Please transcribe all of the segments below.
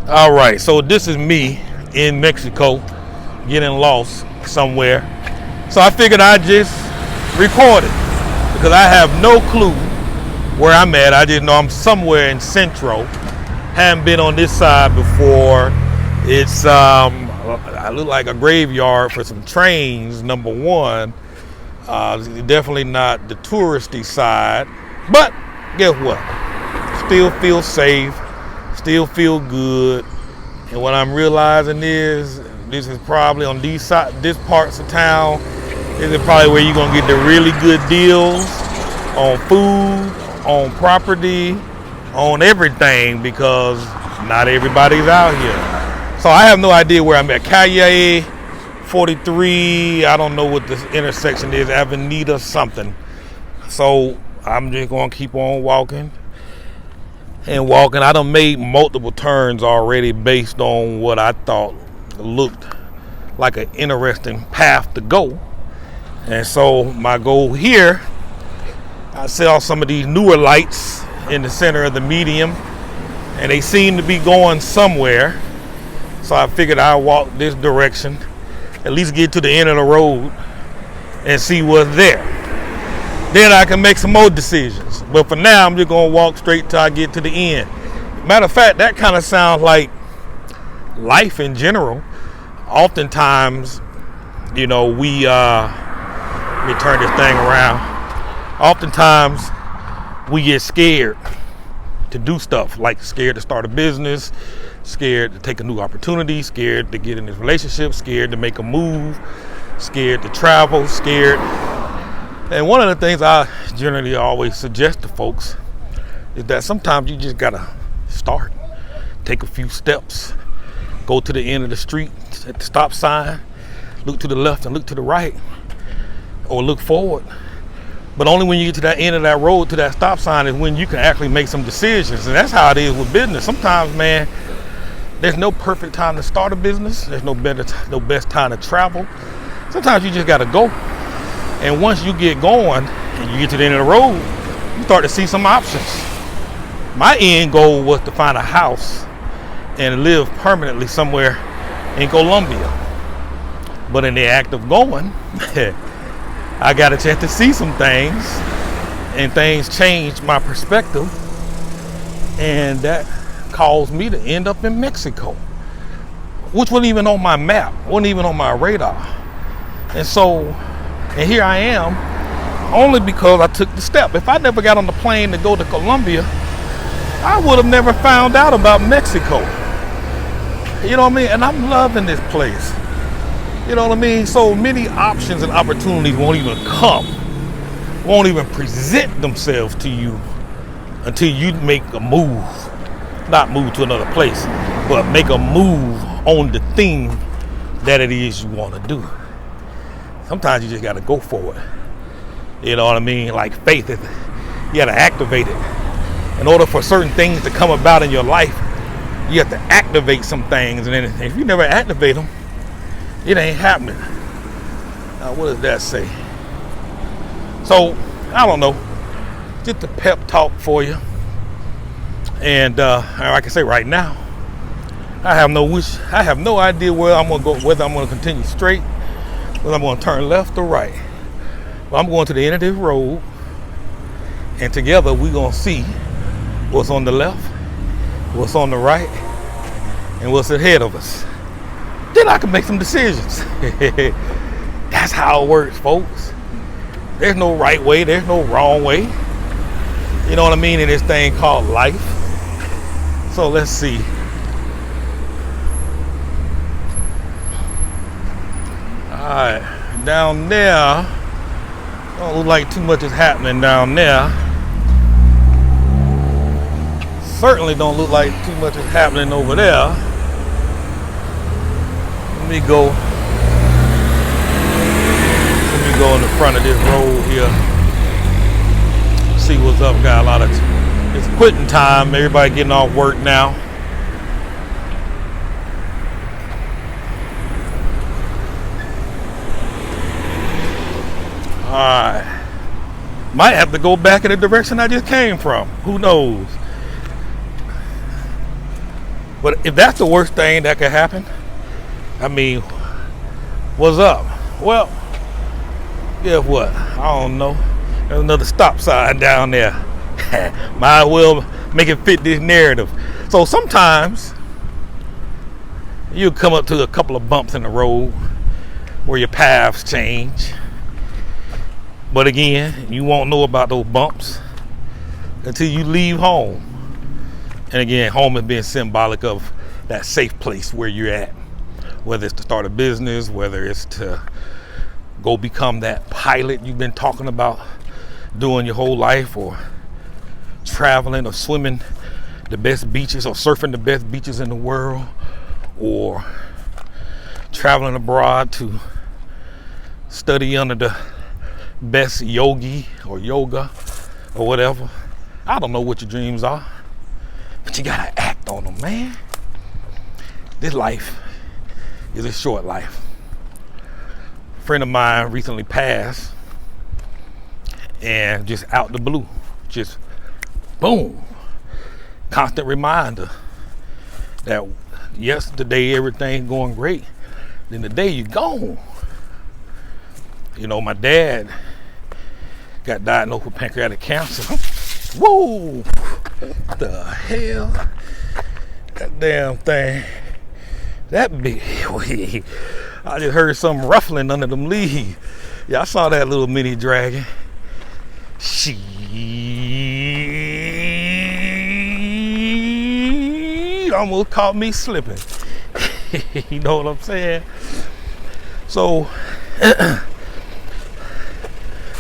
All right, so this is me in Mexico getting lost somewhere. So I figured I'd just record it because I have no clue where I'm at. I just know I'm somewhere in Centro. Haven't been on this side before. It's I look like a graveyard for some trains, number one. Definitely not the touristy side, but guess what? Still feel safe, still feel good. And what I'm realizing is this is probably on this parts of town. This is probably where you're gonna get the really good deals on food, on property, on everything, because not everybody's out here. So I have no idea where I'm at. Calle 43, I don't know what this intersection is, Avenida something. So I'm just gonna keep on walking and walking. I done made multiple turns already based on what I thought looked like an interesting path to go. And so my goal here, I saw some of these newer lights in the center of the medium, and they seem to be going somewhere. So I figured I'd walk this direction, at least get to the end of the road and see what's there. Then I can make some more decisions. But for now, I'm just gonna walk straight till I get to the end. Matter of fact, that kind of sounds like life in general. Oftentimes, you know, let me turn this thing around. Oftentimes, we get scared to do stuff, like scared to start a business, scared to take a new opportunity, scared to get in this relationship, scared to make a move, scared to travel, scared. And one of the things I generally always suggest to folks is that sometimes you just gotta start, take a few steps, go to the end of the street at the stop sign, look to the left and look to the right, or look forward. But only when you get to that end of that road, to that stop sign, is when you can actually make some decisions. And that's how it is with business. Sometimes, man, there's no perfect time to start a business. There's no best time to travel. Sometimes you just gotta go. And once you get going and you get to the end of the road, you start to see some options. My end goal was to find a house and live permanently somewhere in Colombia. But in the act of going, I got a chance to see some things, and things changed my perspective, and that caused me to end up in Mexico, which wasn't even on my map, wasn't even on my radar. And here I am, only because I took the step. If I never got on the plane to go to Colombia, I would have never found out about Mexico. You know what I mean? And I'm loving this place. You know what I mean? So many options and opportunities won't even present themselves to you until you make a move. Not move to another place, but make a move on the thing that it is you want to do. Sometimes you just got to go for it. You know what I mean? Like faith, you got to activate it. In order for certain things to come about in your life, you have to activate some things. And then if you never activate them, it ain't happening. Now, what does that say? So, I don't know. Just a pep talk for you. And I can say right now, I have no idea where I'm going to go, whether I'm going to continue straight, whether I'm going to turn left or right. But I'm going to the end of this road, and together we're going to see what's on the left, what's on the right, and what's ahead of us. Then I can make some decisions. That's how it works, folks. There's no right way, there's no wrong way. You know what I mean, in this thing called life. So let's see. Alright, down there, don't look like too much is happening down there. Certainly don't look like too much is happening over there. Let me go in the front of this road here. See what's up. Got a lot of, it's quitting time. Everybody getting off work now. Alright. Might have to go back in the direction I just came from. Who knows? But if that's the worst thing that could happen, I mean, what's up? Well, guess what? I don't know. There's another stop sign down there. Might as well make it fit this narrative. So sometimes you come up to a couple of bumps in the road where your paths change. But again, you won't know about those bumps until you leave home. And again, home is being symbolic of that safe place where you're at. Whether it's to start a business, whether it's to go become that pilot you've been talking about doing your whole life, or traveling or swimming the best beaches or surfing the best beaches in the world, or traveling abroad to study under the best yogi or yoga or whatever. I don't know what your dreams are, but you gotta act on them, man. This life is a short life. A friend of mine recently passed, and just out the blue, just boom, constant reminder that yesterday everything going great, then the day you gone. You know, my dad got diagnosed with pancreatic cancer. Whoa, what the hell? That damn thing, that big. I just heard something ruffling under them leaves. Yeah, I saw that little mini dragon. She almost caught me slipping. You know what I'm saying? So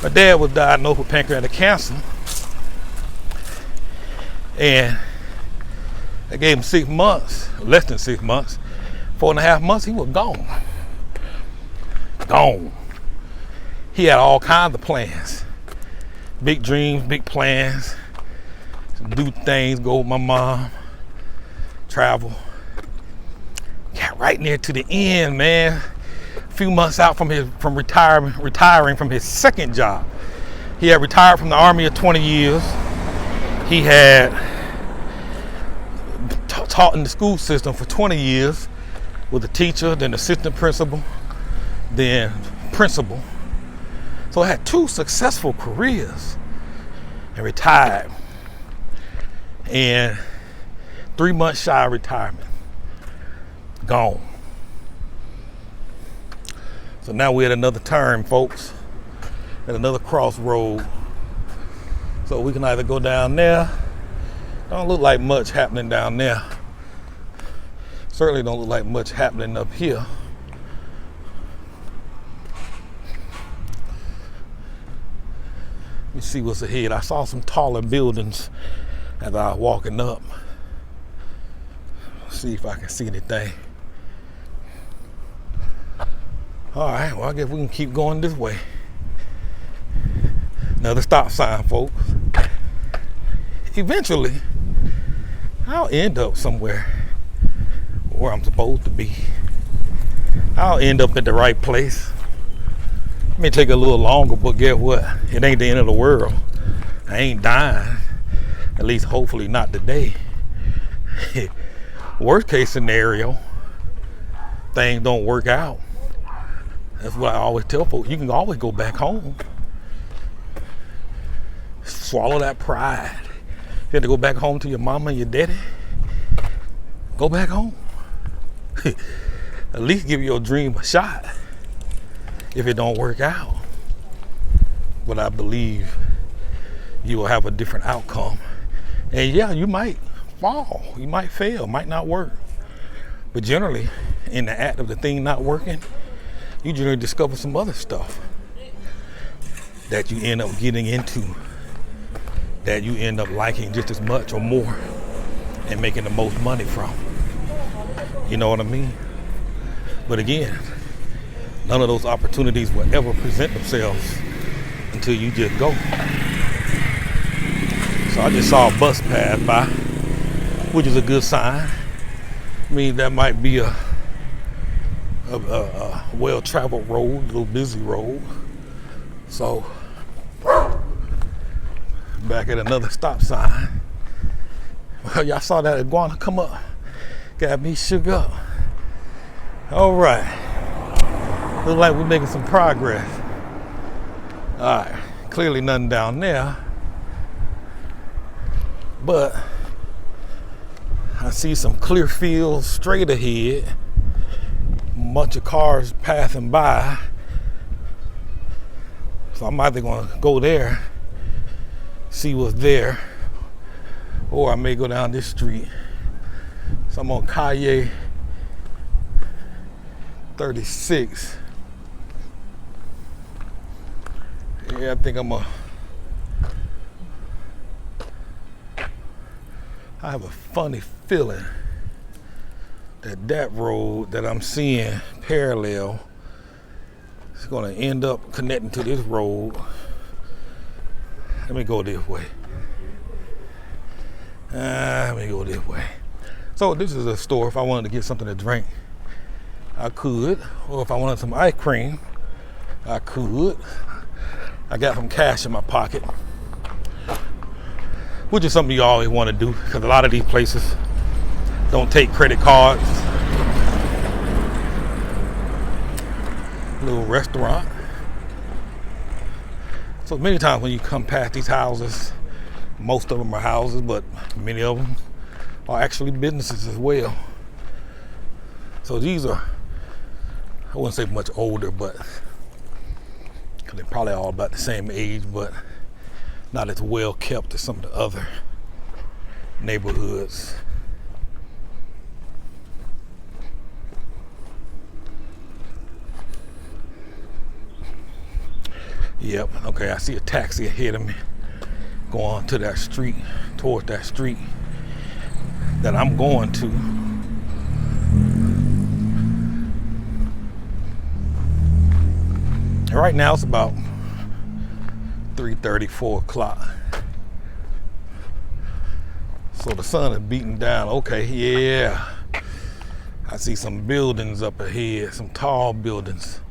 my dad was diagnosed with pancreatic cancer, and I gave him 6 months, less than 6 months, 4.5 months, he was gone. Gone. He had all kinds of plans. Big dreams, big plans. Do things, go with my mom, travel. Got right near to the end, man. A few months out from retiring from his second job. He had retired from the Army of 20 years. He had taught in the school system for 20 years with a teacher, then assistant principal, then principal. So I had 2 successful careers and retired. And 3 months shy of retirement. Gone. So now we're at another turn, folks. At another crossroad. So we can either go down there. Don't look like much happening down there. Certainly don't look like much happening up here. Let me see what's ahead. I saw some taller buildings as I was walking up. See if I can see anything. All right, well, I guess we can keep going this way. Another stop sign, folks. Eventually, I'll end up somewhere where I'm supposed to be. I'll end up at the right place. It may take a little longer, but guess what? It ain't the end of the world. I ain't dying. At least hopefully not today. Worst case scenario, things don't work out. That's what I always tell folks. You can always go back home. Swallow that pride. You have to go back home to your mama and your daddy. Go back home. At least give your dream a shot. If it don't work out. But I believe you will have a different outcome. And yeah, you might fall. You might fail. Might not work. But generally, in the act of the thing not working, you generally discover some other stuff that you end up getting into, that you end up liking just as much or more and making the most money from. You know what I mean? But again, none of those opportunities will ever present themselves until you just go. So I just saw a bus pass by, which is a good sign. I mean, that might be a well-traveled road, a little busy road. So, back at another stop sign. Well, y'all saw that iguana come up. Got me shook up. All right. Looks like we're making some progress. All right. Clearly nothing down there. But I see some clear fields straight ahead. A bunch of cars passing by. So I'm either going to go there, see what's there, or I may go down this street. So I'm on Calle 36. Yeah, I think I have a funny feeling that road that I'm seeing parallel is going to end up connecting to this road. Let me go this way. Let me go this way. So this is a store. If I wanted to get something to drink, I could. Or if I wanted some ice cream, I could. I got some cash in my pocket, which is something you always want to do because a lot of these places don't take credit cards. Little restaurant. So many times when you come past these houses, most of them are houses, but many of them are actually businesses as well. So these are, I wouldn't say much older, but because they're probably all about the same age, but not as well kept as some of the other neighborhoods. Yep, okay, I see a taxi ahead of me going to that street, towards that street that I'm going to. And right now it's about 3:30, 4 o'clock. So the sun is beating down. Okay, yeah. I see some buildings up ahead, some tall buildings.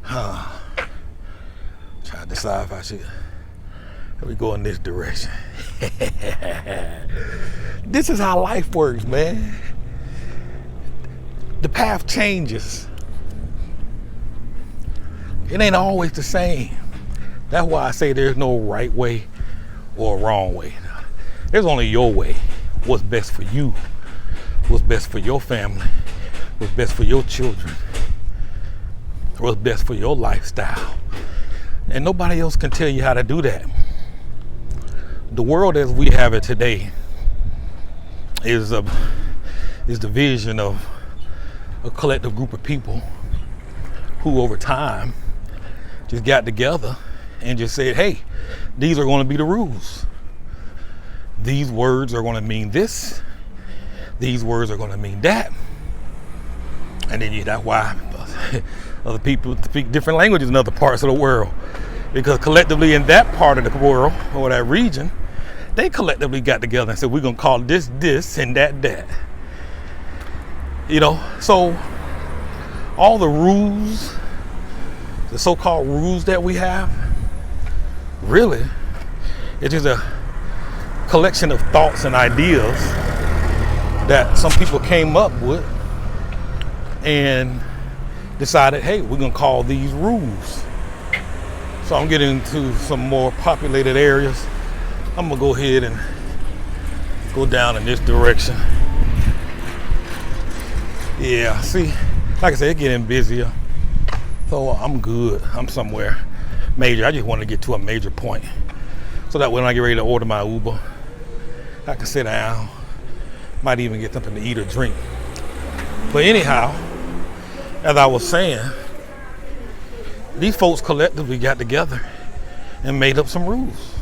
Trying to decide if I should. Let me go in this direction. This is how life works, man. The path changes. It ain't always the same. That's why I say there's no right way or wrong way. There's only your way. What's best for you? What's best for your family? What's best for your children? What's best for your lifestyle? And nobody else can tell you how to do that. The world as we have it today is the vision of a collective group of people who over time just got together and just said, hey, these are going to be the rules. These words are going to mean this. These words are going to mean that. And then that's why other people speak different languages in other parts of the world. Because collectively in that part of the world or that region, they collectively got together and said, we're going to call this, this, and that. You know, so all the rules, the so-called rules that we have, really, it's just a collection of thoughts and ideas that some people came up with and decided, hey, we're going to call these rules. So I'm getting into some more populated areas. I'm going to go ahead and go down in this direction. Yeah, see, like I said, it's getting busier. So I'm good. I'm somewhere major. I just want to get to a major point so that when I get ready to order my Uber, I can sit down, might even get something to eat or drink. But anyhow, as I was saying, these folks collectively got together and made up some rules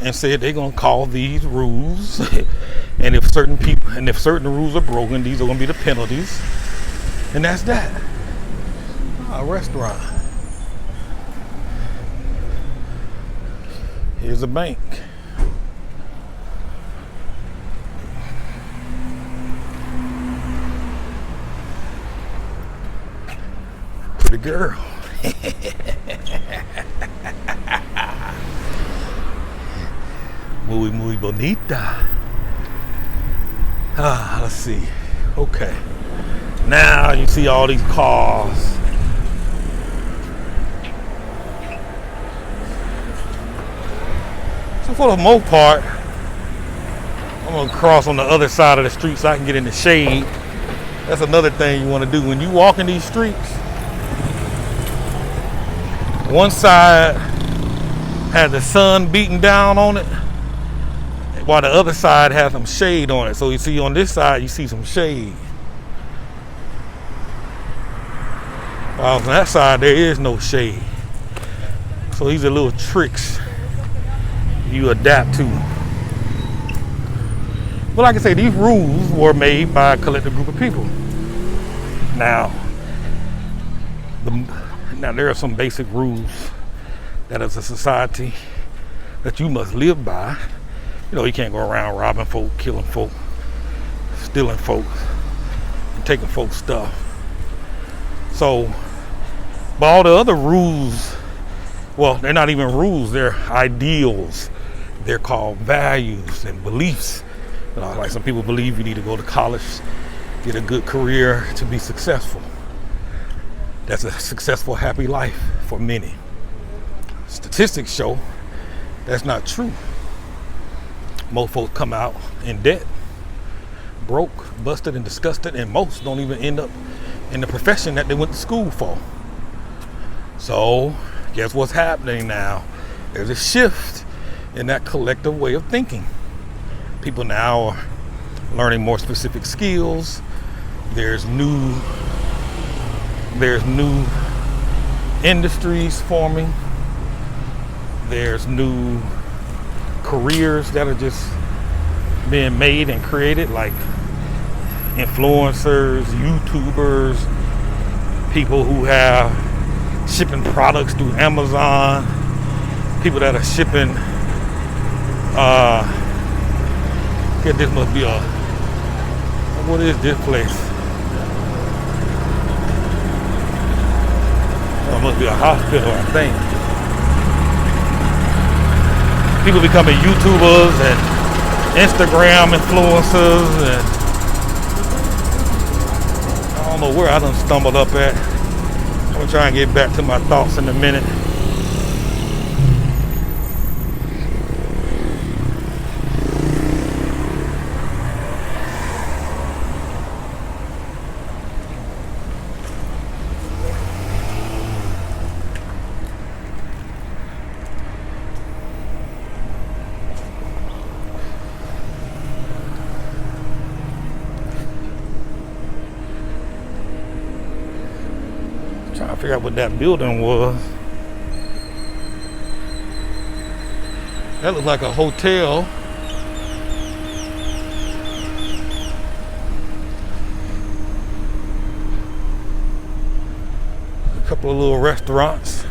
and said they're going to call these rules and if certain rules are broken, these are going to be the penalties, and that's that. A restaurant. Here's a bank. Pretty girl. Muy bonita. Let's see. Okay. Now you see all these cars. So for the most part, I'm gonna cross on the other side of the street so I can get in the shade. That's another thing you want to do when you walk in these streets. One side has the sun beating down on it, while the other side has some shade on it. So you see on this side, you see some shade. While on that side, there is no shade. So these are little tricks you adapt to. But like I say, these rules were made by a collective group of people. Now there are some basic rules that as a society that you must live by. You know, you can't go around robbing folk, killing folk, stealing folk, and taking folks' stuff. So, but all the other rules, well, they're not even rules, they're ideals. They're called values and beliefs. You know, like some people believe you need to go to college, get a good career to be successful. That's a successful, happy life for many. Statistics show that's not true. Most folks come out in debt, broke, busted, and disgusted, and most don't even end up in the profession that they went to school for. So, guess what's happening now? There's a shift in that collective way of thinking. People now are learning more specific skills. There's new industries forming. There's new careers that are just being made and created, like influencers, YouTubers, people who have shipping products through Amazon, people that are shipping this must be what is this place? It must be a hospital, I think. People becoming YouTubers and Instagram influencers, and I don't know where I done stumbled up at. I'm gonna try and get back to my thoughts in a minute. Trying to figure out what that building was. That looks like a hotel. A couple of little restaurants.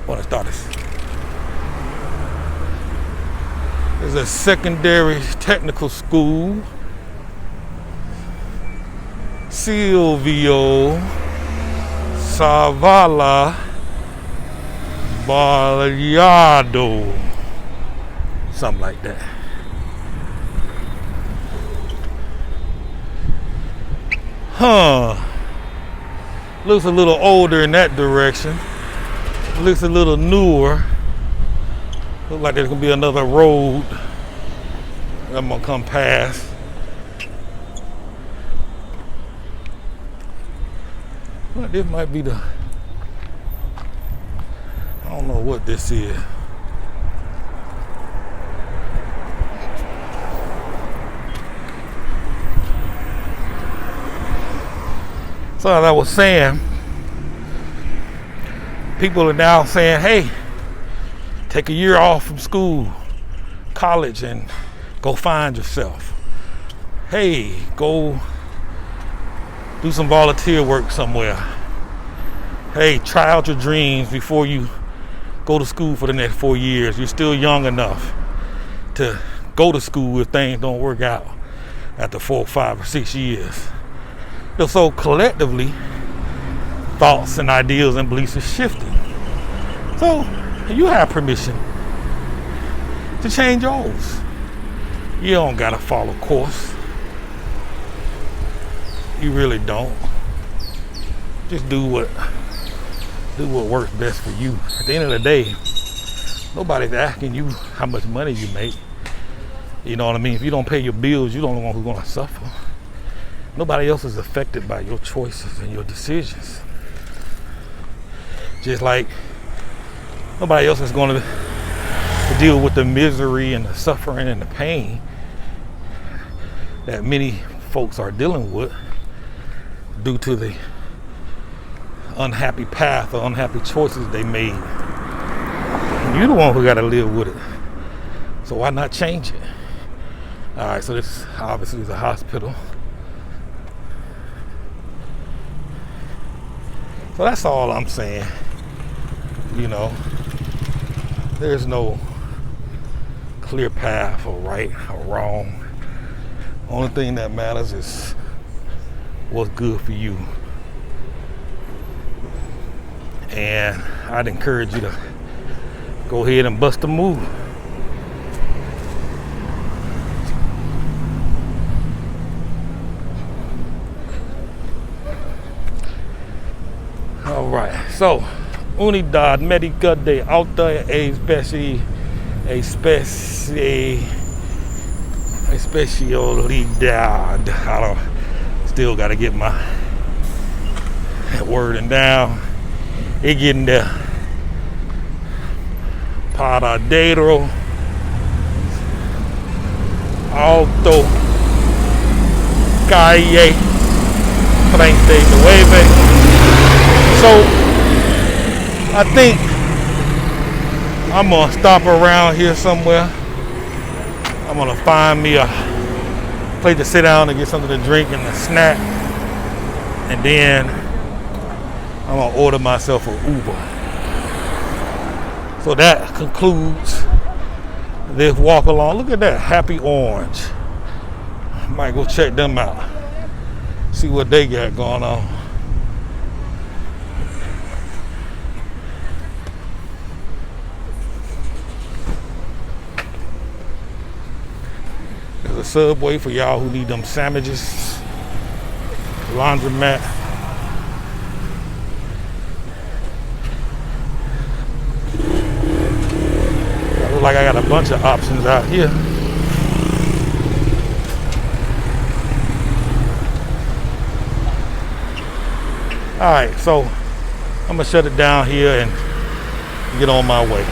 Want to start this? There's a secondary technical school. Silvio Savala Baliado. Something like that. Looks a little older in that direction. Looks a little newer. Looks like there's gonna be another road that I'm gonna come past. Well, this might be I don't know what this is. So as I was saying, people are now saying, hey, take a year off from school, college, and go find yourself. Hey, go do some volunteer work somewhere. Hey, try out your dreams before you go to school for the next 4 years. You're still young enough to go to school if things don't work out after 4, 5, or 6 years. So collectively, thoughts and ideals and beliefs are shifting. So you have permission to change yours. You don't gotta follow course. You really don't. Just do what works best for you. At the end of the day, nobody's asking you how much money you make. You know what I mean? If you don't pay your bills, you're the only one who's gonna suffer. Nobody else is affected by your choices and your decisions. Just like nobody else is gonna deal with the misery and the suffering and the pain that many folks are dealing with due to the unhappy path or unhappy choices they made. And you're the one who got to live with it. So why not change it? All right, so this obviously is a hospital. So that's all I'm saying. You know, there's no clear path or right or wrong. Only thing that matters is what's good for you. And I'd encourage you to go ahead and bust a move. All right, so unidad médica de alta especialidad. Still got to get my wording down. It getting there. Paradero Alto Calle 39. So I think I'm gonna stop around here somewhere. I'm gonna find me a place to sit down and get something to drink and a snack, and then I'm gonna order myself an Uber. So that concludes this walk along. Look at that, Happy Orange. Might go check them out, see what they got going on. There's a Subway for y'all who need them sandwiches. Laundromat. Looks like I got a bunch of options out here. All right, so I'm gonna shut it down here and get on my way.